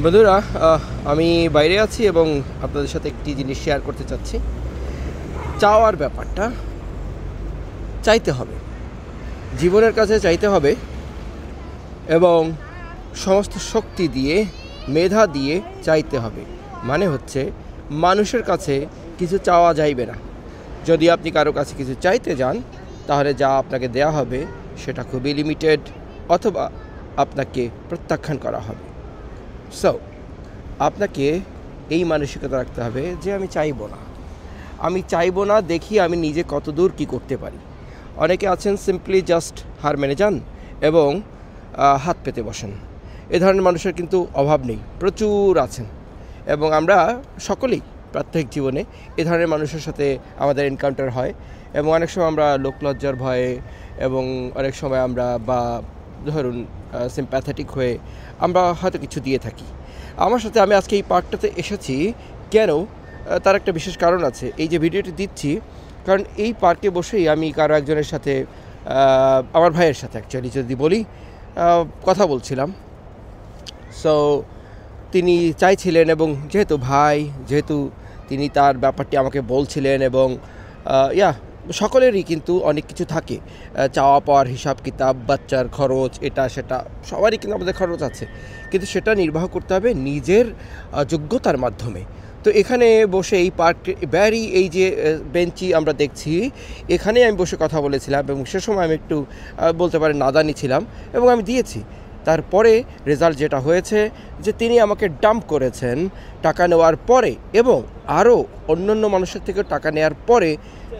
বন্ধুরা, আমি বাইরে আছি এবং আপনাদের সাথে একটি জিনিস শেয়ার করতে চাচ্ছি। চাওয়ার ব্যাপারটা, চাইতে হবে, জীবনের কাছে চাইতে হবে এবং সমস্ত শক্তি দিয়ে, মেধা দিয়ে চাইতে হবে। মানে হচ্ছে মানুষের কাছে কিছু চাওয়া যাইবে না। যদি আপনি কারো কাছে কিছু চাইতে যান, তাহলে যা আপনাকে দেয়া হবে সেটা খুবই লিমিটেড, অথবা আপনাকে প্রত্যাখ্যান করা হবে। সো আপনাকে এই মানসিকতা রাখতে হবে যে আমি চাইবো না, দেখি আমি নিজে কত দূর কী করতে পারি। অনেকে আছেন সিম্পলি জাস্ট হার মেনে যান এবং হাত পেতে বসেন। এ ধরনের মানুষের কিন্তু অভাব নেই, প্রচুর আছেন। এবং আমরা সকলেই প্রত্যেক জীবনে এ ধরনের মানুষের সাথে আমাদের এনকাউন্টার হয়, এবং অনেক সময় আমরা লোকলজ্জার ভয়ে এবং অনেক সময় আমরা বা ধরুন সিম্প্যাথেটিক হয়ে আমরা হয়তো কিছু দিয়ে থাকি। আমার সাথে আমি আজকে এই পার্কটাতে এসেছি কেন, তার একটা বিশেষ কারণ আছে। এই যে ভিডিওটি দিচ্ছি, কারণ এই পার্কে বসেই আমি কারো একজনের সাথে, আমার ভাইয়ের সাথে অ্যাকচুয়ালি যদি বলি, কথা বলছিলাম। সো তিনি চাইছিলেন, এবং যেহেতু তিনি তার ব্যাপারটি আমাকে বলছিলেন, এবং সকলেরই কিন্তু অনেক কিছু থাকে, চাওয়া পাওয়ার হিসাব কিতাব, বাচ্চার খরচ, এটা সেটা, সবারই কিন্তু আমাদের খরচ আছে, কিন্তু সেটা নির্বাহ করতে হবে নিজের যোগ্যতার মাধ্যমে। তো এখানে বসে এই পার্কে এই যে বেঞ্চি আমরা দেখছি, এখানেই আমি বসে কথা বলেছিলাম, এবং সে সময় আমি একটু বলতে পারেন নাদানি ছিলাম, এবং আমি দিয়েছি। তারপরে রেজাল্ট যেটা হয়েছে যে তিনি আমাকে ডাম্প করেছেন টাকা নেওয়ার পরে, এবং আরও অন্যান্য মানুষের থেকে টাকা নেওয়ার পরে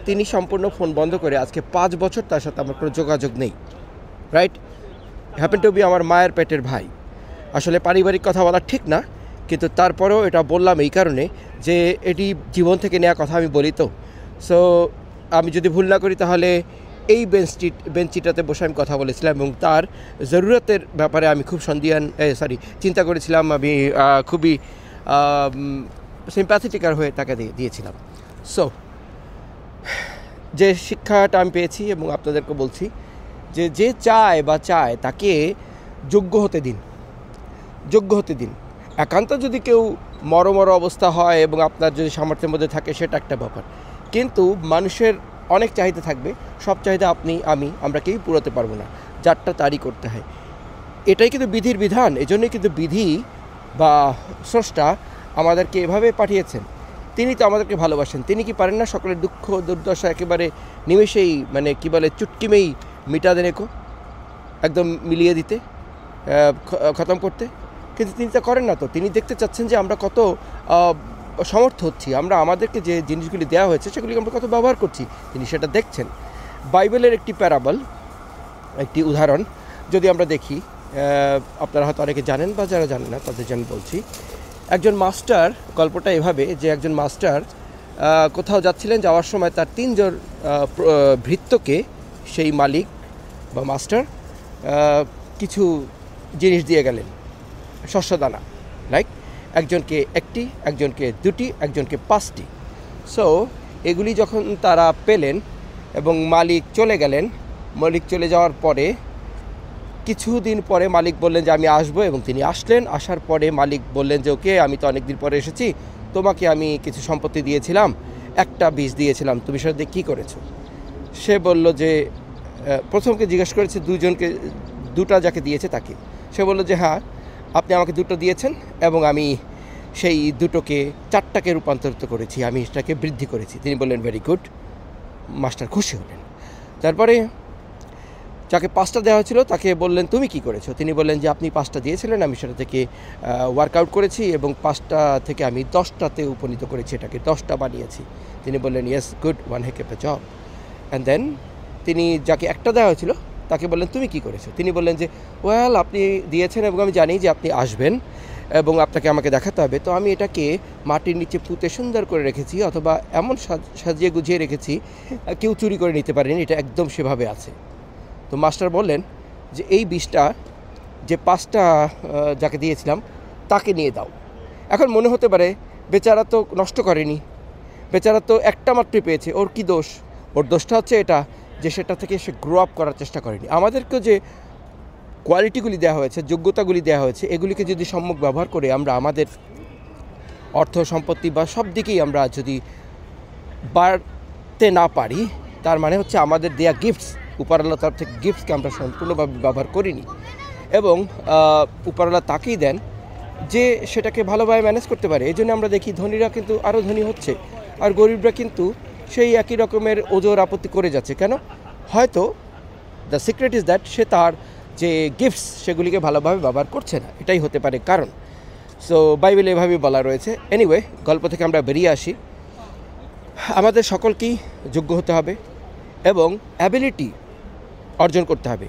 তিনি সম্পূর্ণ ফোন বন্ধ করে আজকে 5 বছর তার সাথে আমার কোনো যোগাযোগ নেই। রাইট, হ্যাপেন টু বি আমার মায়ের পেটের ভাই। আসলে পারিবারিক কথা বলা ঠিক না, কিন্তু তারপরেও এটা বললাম এই কারণে যে এটি জীবন থেকে নেওয়া কথা আমি বলি। তো সো আমি যদি ভুল না করি, তাহলে এই বেঞ্চিটাতে বসে আমি কথা বলেছিলাম, এবং তার জরুরতের ব্যাপারে আমি খুব চিন্তা করেছিলাম। আমি খুবই সিম্প্যাথেটিকার হয়ে তাকে দিয়েছিলাম। সো যে শিক্ষাটা আমি পেয়েছি, এবং আপনাদেরকে বলছি যে চায় তাকে যোগ্য হতে দিন। একান্ত যদি কেউ মরমর অবস্থা হয় এবং আপনার যদি সামর্থ্যের মধ্যে থাকে, সেটা একটা ব্যাপার, কিন্তু মানুষের অনেক চাহিদা থাকবে। সব চাহিদা আমরা কেউই পুরোতে পারবো না, যারটা তারই করতে হয়। এটাই কিন্তু বিধির বিধান। এজন্যই কিন্তু বিধি বা স্রষ্টা আমাদেরকে এভাবে পাঠিয়েছেন। তিনি তো আমাদেরকে ভালোবাসেন। তিনি কি পারেন না সকলের দুঃখ দুর্দশা একেবারে নিমেষেই, মানে কি বলে, চুটকিমেই মিটা দেনেকো, একদম মিলিয়ে দিতে, খতম করতে? কিন্তু তিনি তা করেন না। তো তিনি দেখতে চাচ্ছেন যে আমরা কত সমর্থ হচ্ছি, আমরা আমাদেরকে যে জিনিসগুলি দেওয়া হয়েছে সেগুলি আমরা কত ব্যবহার করছি, তিনি সেটা দেখছেন। বাইবেলের একটি প্যারাবল, একটি উদাহরণ যদি আমরা দেখি, আপনারা হয়তো অনেকে জানেন, বা যারা জানেন না তাদের জন্য বলছি। একজন মাস্টার, গল্পটা এভাবে যে একজন মাস্টার কোথাও যাচ্ছিলেন, যাওয়ার সময় তার 3 জন ভৃত্যকে সেই মালিক বা মাস্টার কিছু জিনিস দিয়ে গেলেন, শস্যদানা, লাইক একজনকে 1টি, একজনকে 2টি, একজনকে 5টি। সো এগুলি যখন তারা পেলেন এবং মালিক চলে যাওয়ার পরে কিছুদিন পরে মালিক বললেন যে আমি আসবো, এবং তিনি আসলেন। আসার পরে মালিক বললেন যে ওকে, আমি তো অনেক দিন পরে এসেছি, তোমাকে আমি কিছু সম্পত্তি দিয়েছিলাম, একটা বীজ দিয়েছিলাম, তুমি সেটা দিয়ে কী করেছো? সে বলল যে, প্রথমকে জিজ্ঞেস করেছে দুটা যাকে দিয়েছে তাকে। সে বলল যে হ্যাঁ, আপনি আমাকে 2টো দিয়েছেন, এবং আমি সেই 2টোকে 4টাকে রূপান্তরিত করেছি, আমি এটাকে বৃদ্ধি করেছি। তিনি বললেন ভেরি গুড। মাস্টার খুশি হলেন। তারপরে যাকে 5টা দেওয়া হয়েছিল তাকে বললেন তুমি কি করেছো? তিনি বললেন যে আপনি 5টা দিয়েছিলেন, আমি সেটা থেকে ওয়ার্কআউট করেছি, এবং 5টা থেকে আমি 10টাতে উপনীত করেছি, এটাকে 10টা বানিয়েছি। তিনি বললেন yes, good, one heck of a job. And then তিনি যাকে 1টা দেওয়া হয়েছিল তাকে বললেন তুমি কি করেছো? তিনি বললেন যে আপনি দিয়েছেন, এবং আমি জানি যে আপনি আসবেন এবং আপনাকে আমাকে দেখাতে হবে, তো আমি এটাকে মাটির নিচে পুঁতে সুন্দর করে রেখেছি, অথবা এমন সাজিয়ে গুছিয়ে রেখেছি কেউ চুরি করে নিতে পারেনি, এটা একদম সেভাবে আছে। তো মাস্টার বললেন যে এই বীজটা যে 5টা যাকে দিয়েছিলাম তাকে নিয়ে দাও। এখন মনে হতে পারে বেচারা তো নষ্ট করেনি, বেচারা তো একটা মাত্রই পেয়েছে, ওর কি দোষ? ওর দোষটা হচ্ছে এটা যে সেটা থেকে সে গ্রো আপ করার চেষ্টা করেনি। আমাদেরকেও যে কোয়ালিটিগুলি দেওয়া হয়েছে, যোগ্যতাগুলি দেওয়া হয়েছে, এগুলিকে যদি সম্যক ব্যবহার করে আমরা আমাদের অর্থ সম্পত্তি বা সব দিকেই আমরা যদি বাড়তে না পারি, তার মানে হচ্ছে আমাদের দেয়া গিফটস, উপরওয়ালার তরফ থেকে গিফটসকে আমরা সম্পূর্ণভাবে ব্যবহার করিনি। এবং উপরওয়ালা তাকেই দেন যে সেটাকে ভালোভাবে ম্যানেজ করতে পারে। এই জন্য আমরা দেখি ধনীরা কিন্তু আরও ধনী হচ্ছে, আর গরিবরা কিন্তু সেই একই রকমের ওজোর আপত্তি করে যাচ্ছে। কেন? হয়তো দ্য সিক্রেট ইজ দ্যাট সে তার যে গিফটস সেগুলিকে ভালোভাবে ব্যবহার করছে না, এটাই হতে পারে কারণ। সো বাইবেলে এভাবেই বলা রয়েছে। এনিওয়ে, গল্প থেকে আমরা বেরিয়ে আসি। আমাদের সকলকেই যোগ্য হতে হবে এবং অ্যাবিলিটি অর্জন করতে হবে,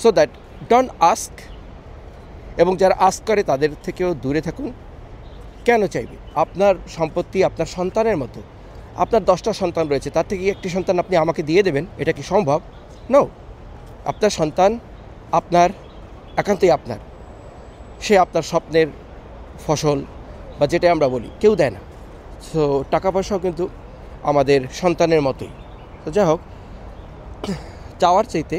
সো দ্যাট ডোন্ট আস্ক, এবং যারা আস্ক করে তাদের থেকেও দূরে থাকুন। কেন চাইবে? আপনার সম্পত্তি আপনার সন্তানের মতো। আপনার 10টা সন্তান রয়েছে, তার থেকে একটি সন্তান আপনি আমাকে দিয়ে দেবেন, এটা কি সম্ভব? নো। আপনার সন্তান আপনার, একান্তই আপনার। সে আপনার স্বপ্নের ফসল বা যেটা আমরা বলি, কেউ দেয় না। সো টাকা পয়সাও কিন্তু আমাদের সন্তানের মতোই। তো যাই হোক, চাওয়ার চাইতে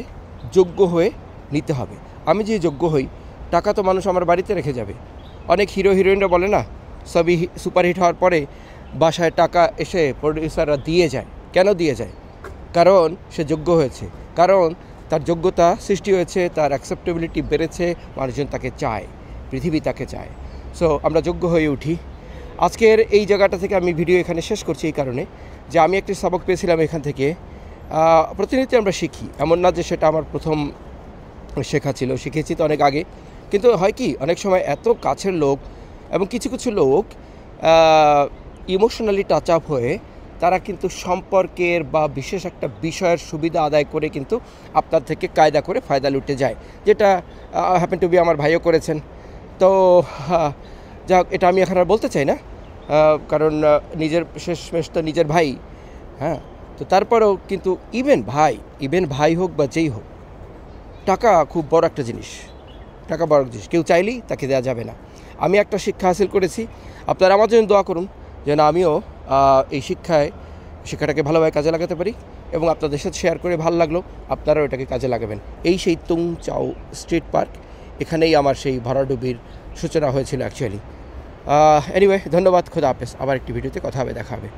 যোগ্য হয়ে নিতে হবে। আমি যে যোগ্য হই, টাকা তো মানুষ আমার বাড়িতে রেখে যাবে। অনেক হিরো হিরোইনরা বলে না, সবই সুপারহিট হওয়ার পরে বাসায় টাকা এসে প্রডিউসাররা দিয়ে যায়। কেন দিয়ে যায়? কারণ সে যোগ্য হয়েছে, কারণ তার যোগ্যতা সৃষ্টি হয়েছে, তার অ্যাকসেপ্টেবিলিটি বেড়েছে, মানুষজন তাকে চায়, পৃথিবী তাকে চায়। সো আমরা যোগ্য হয়ে উঠি। আজকের এই জায়গাটা থেকে আমি ভিডিও এখানে শেষ করছি এই কারণে যে আমি একটি সবক পেয়েছিলাম এখান থেকে। প্রতিনিয়ত আমরা শিখি, এমন না যে সেটা আমার প্রথম শেখা ছিল, শিখেছি তো অনেক আগে। কিন্তু হয় কি, অনেক সময় এত কাছের লোক এবং কিছু কিছু লোক ইমোশনালি টাচ আপ হয়ে তারা কিন্তু সম্পর্কের বা বিশেষ একটা বিষয়ের সুবিধা আদায় করে কিন্তু আপনার থেকে কায়দা করে ফায়দা লুটে যায়, যেটা হ্যাপেন টু বি আমার ভাইও করেছেন। তো যাক, এটা আমি এখন আর বলতে চাই না, কারণ নিজের শেষমেশ তো নিজের ভাই। হ্যাঁ, তো তারপরেও কিন্তু ইভেন ভাই হোক বা যেই হোক, টাকা খুব বড় একটা জিনিস। টাকা বড় জিনিস, কেউ চাইলেই তাকে দেওয়া যাবে না। আমি একটা শিক্ষা হাসিল করেছি, আপনারা আমার জন্য দোয়া করুন যেন আমিও এই শিক্ষাটাকে ভালোভাবে কাজে লাগাতে পারি এবং আপনাদের সাথে শেয়ার করে ভালো লাগলো, আপনারাও এটাকে কাজে লাগাবেন। এই সেই তুং চাও স্ট্রিট পার্ক, এখানেই আমার সেই ভরাডুবির সূচনা হয়েছিল অ্যাকচুয়ালি। এনিওয়ে, ধন্যবাদ, খোদা হাফেজ। আবার একটি ভিডিওতে কথা হবে, দেখা হবে।